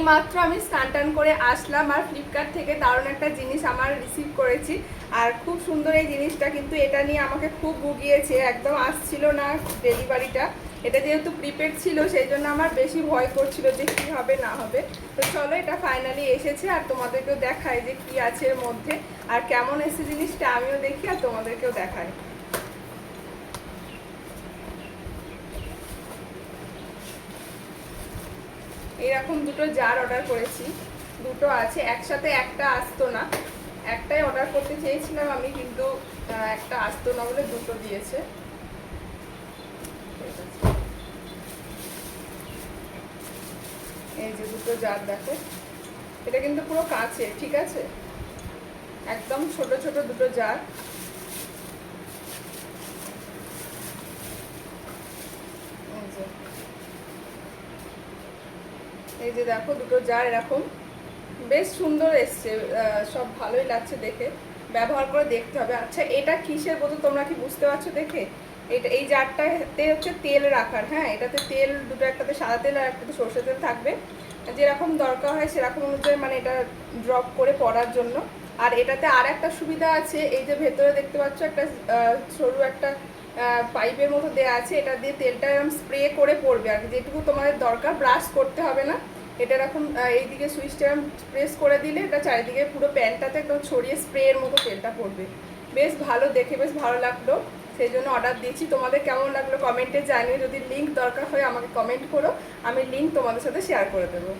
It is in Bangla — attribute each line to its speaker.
Speaker 1: মাত্র আমি স্নান টান করে আসলাম আর ফ্লিপকার্ট থেকে দারুণ একটা জিনিস আমার রিসিভ করেছি। আর খুব সুন্দর এই জিনিসটা, কিন্তু এটা নিয়ে আমাকে খুব ভুগিয়েছে, একদম আসছিল না ডেলিভারিটা। এটা যেহেতু প্রিপেড ছিল সেই জন্য আমার বেশি ভয় করছিল যে কী হবে না হবে। তো চলো, এটা ফাইনালি এসেছে আর তোমাদেরকেও দেখাই যে কি আছে এর মধ্যে আর কেমন এসেছে জিনিসটা, আমিও দেখি আর তোমাদেরকেও দেখাই। এরকম দুটো জার অর্ডার করেছি, দুটো আছে একসাথে, একটা আসতো না। একটাই অর্ডার করতে চেয়েছিলাম আমি, কিন্তু একটা আসতো না বলে দুটো দিয়েছে। এই যে দুটো জার দেখো, এটা কিন্তু পুরো কাঁচে, ঠিক আছে, একদম ছোট ছোট দুটো জার। এই যে দেখো দুটো জার এরকম, বেশ সুন্দর এসছে, সব ভালোই লাগছে দেখে, ব্যবহার করে দেখতে হবে। আচ্ছা, এটা কিসের বোতল তোমরা কি বুঝতে পারছো দেখে? এটা এই জারটাতে হচ্ছে তেল রাখার, হ্যাঁ, এটাতে তেল দুটো, একটাতে সাদা তেল আর একটাতে সরষে তেল থাকবে, যেরকম দরকার হয় সেরকম অনুযায়ী, মানে এটা ড্রপ করে পড়ার জন্য। আর এটাতে আর একটা সুবিধা আছে, এই যে ভেতরে দেখতে পাচ্ছ একটা সরু একটা পাইপের মতো দেওয়া আছে, এটা দিয়ে তেলটা এরকম স্প্রে করে পড়বে আর কি, যেটুকু তোমাদের দরকার, ব্রাশ করতে হবে না। এটা এরকম এইদিকে সুইচটা প্রেস করে দিলে এটা চারিদিকে পুরো প্যানটাতে একদম ছড়িয়ে স্প্রের মতো তেলটা পড়বে। বেশ ভালো, দেখে বেশ ভালো লাগলো, সেই জন্য অর্ডার দিয়েছি। তোমাদের কেমন লাগলো কমেন্টে জানিয়ে, যদি লিঙ্ক দরকার হয় আমাকে কমেন্ট করো, আমি লিঙ্ক তোমাদের সাথে শেয়ার করে দেবো।